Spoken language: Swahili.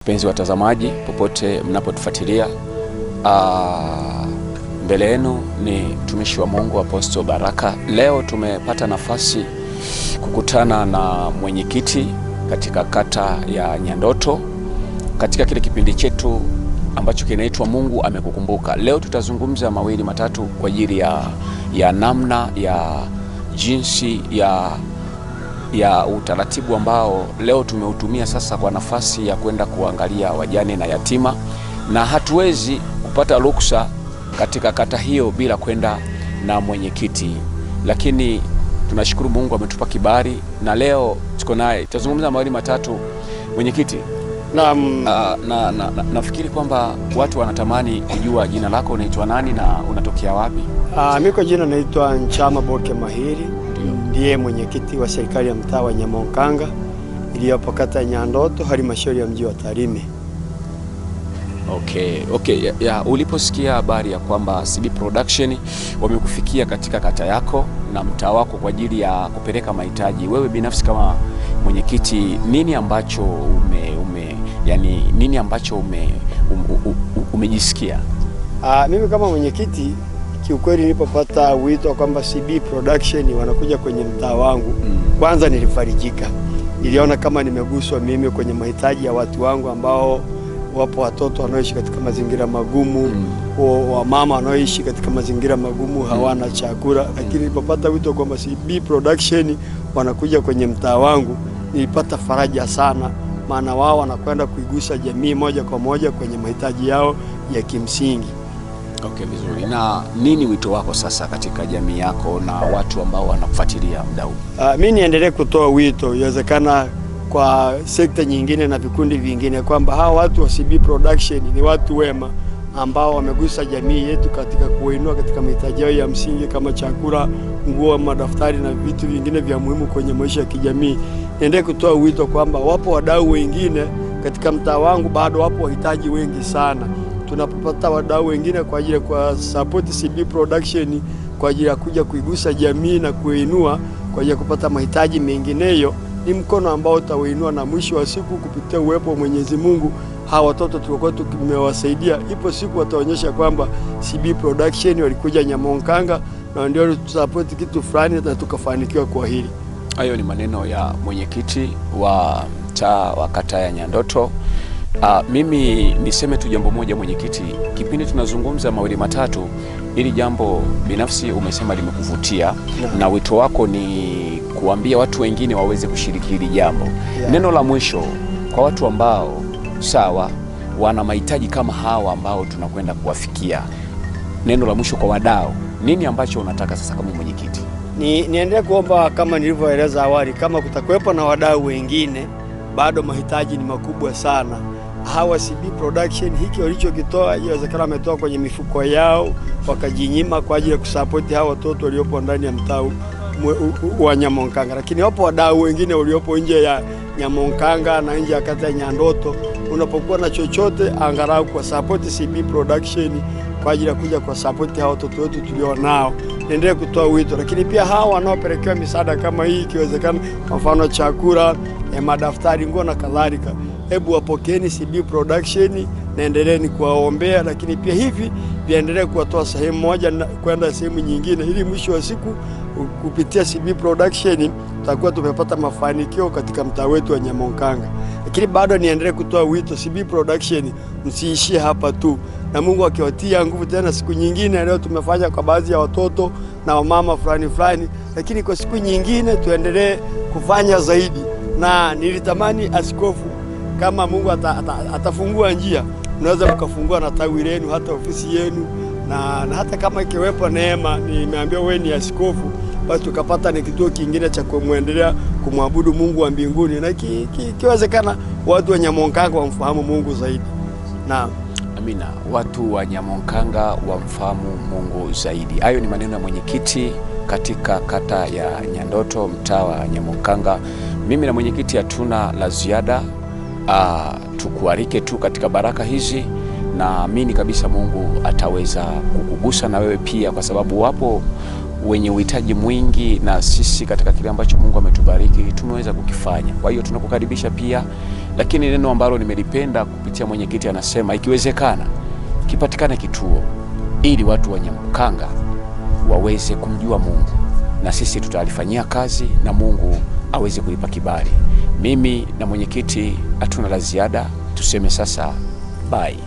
Wapenzi watazamaji popote mnapotufuatilia, mbele yenu ni mtumishi wa Mungu Apostle Baraka. Leo tumepata nafasi kukutana na mwenyekiti katika kata ya Nyandoto katika kile kipindi chetu ambacho kinaitwa Mungu Amekukumbuka. Leo tutazungumza mawili matatu kwa ajili ya namna ya jinsi ya utaratibu ambao leo tumeutumia sasa kwa nafasi ya kwenda kuangalia wajane na yatima, na hatuwezi kupata ruksa katika kata hiyo bila kwenda na mwenyekiti, lakini tunashukuru Mungu ametupa kibali na leo tuko naye. Tutazungumza mawili matatu. Mwenyekiti, nafikiri kwamba watu wanatamani kujua jina lako, unaitwa nani na unatokea wapi? Mimi kwa jina naitwa Nchama Boke Mahiri, ndiye mwenyekiti wa serikali ya mtaa wa Nyamonkanga iliyopo kata ya Nyandoto, halmashauri ya mji wa Tarime. Okay. Uliposikia habari ya kwamba CB Production wamekufikia katika kata yako na mtaa wako kwa ajili ya kupeleka mahitaji, wewe binafsi kama mwenyekiti, nini ambacho umejisikia? Mimi kama mwenyekiti kiukweli nilipopata wito kwamba CB Production wanakuja kwenye mtaa wangu, kwanza nilifarijika. Niliona kama nimeguswa mimi kwenye mahitaji ya watu wangu ambao wapo watoto wanaoishi katika mazingira magumu, wamama wanaoishi katika mazingira magumu, hawana chakula. Lakini nilipopata wito kwamba CB Production wanakuja kwenye mtaa wangu, nilipata faraja sana, maana wao wanakwenda kuigusa jamii moja kwa moja kwenye mahitaji yao ya kimsingi. Okay, vizuri. Na nini wito wako sasa katika jamii yako na watu ambao wanakufuatilia muda huu? Mimi niendelee kutoa wito, iwezekana kwa sekta nyingine na vikundi vingine, kwamba hawa watu wa CB Production ni watu wema ambao wamegusa jamii yetu katika kuinua katika mahitaji yao ya msingi kama chakula, nguo, madaftari na vitu vingine vya muhimu kwenye maisha ya kijamii. Niendelee kutoa wito kwamba wapo wadau wengine katika mtaa wangu, bado wapo wahitaji wengi sana. Tunapopata wadau wengine kwa ajili ya support CB Production kwa ajili ya kuja kuigusa jamii na kuinua kwa ajili ya kupata mahitaji mengineyo, ni mkono ambao utawainua, na mwisho wa siku kupitia uwepo wa Mwenyezi Mungu hawa watoto tulikuwa tumewasaidia, ipo siku wataonyesha kwamba CB Production walikuja Nyamonkanga na ndio support kitu fulani na tukafanikiwa kwa hili. Hayo ni maneno ya mwenyekiti wa mtaa wa kata ya Nyandoto. Mimi niseme tu jambo moja mwenyekiti, kipindi tunazungumza mawili matatu, ili jambo binafsi umesema limekuvutia, na wito wako ni kuambia watu wengine waweze kushiriki hili jambo. Neno la mwisho kwa watu ambao sawa wana mahitaji kama hawa ambao tunakwenda kuwafikia, neno la mwisho kwa wadau, nini ambacho unataka sasa kama mwenyekiti? Niendelee kuomba kama nilivyoeleza awali, kama kutakuwepo na wadau wengine, bado mahitaji ni makubwa sana. Hawa CB Production hiki walichokitoa, inawezekana wametoa kwenye mifuko yao wakajinyima kwa ajili ya kusupport hawa watoto waliopo ndani ya mtaa wa Nyamonkanga, lakini wapo wadau wengine waliopo nje ya Nyamonkanga na nje ya kata ya Nyandoto. Unapokuwa na chochote, angalau kwa support CB Production kwa ajili ya kuja kwa support hawa watoto wetu tulio nao. Niendelee kutoa wito, lakini pia hawa wanaopelekewa misaada kama hii, ikiwezekana kwa mfano chakula, madaftari, nguo na kadhalika, hebu wapokeeni CB Production na endeleeni kuwaombea, lakini pia hivi viendelee kuwatoa sehemu moja na kwenda sehemu nyingine, ili mwisho wa siku kupitia CB Production tutakuwa tumepata mafanikio katika mtaa wetu wa Nyamonkanga. Lakini bado niendelee kutoa wito, CB Production msiishie hapa tu, na Mungu akiwatia nguvu tena siku nyingine. Leo tumefanya kwa baadhi ya watoto na wamama fulani, lakini kwa siku nyingine tuendelee kufanya zaidi. Na nilitamani askofu, kama Mungu atafungua njia, unaweza mkafungua na tawi lenu, hata ofisi yenu, na hata kama ikiwepo neema, nimeambia wewe ni askofu, basi tukapata ni kituo kingine cha kumwendelea kumwabudu Mungu wa mbinguni, na kiwezekana watu wa Nyamonkanga wamfahamu Mungu zaidi. Naam. Amina. Watu wa Nyamonkanga wamfahamu Mungu zaidi. Hayo ni maneno ya mwenyekiti katika kata ya Nyandoto, mtaa wa Nyamonkanga. Mimi na mwenyekiti hatuna la ziada. Tukualike tu katika baraka hizi, na amini kabisa Mungu ataweza kukugusa na wewe pia, kwa sababu wapo wenye uhitaji mwingi, na sisi katika kile ambacho Mungu ametubariki tumeweza kukifanya. Kwa hiyo tunakukaribisha pia, lakini neno ambalo nimelipenda kupitia mwenyekiti anasema ikiwezekana kipatikane kituo ili watu wa Nyamkanga waweze kumjua Mungu, na sisi tutalifanyia kazi na Mungu aweze kulipa kibali. Mimi na mwenyekiti hatuna la ziada, tuseme sasa bye.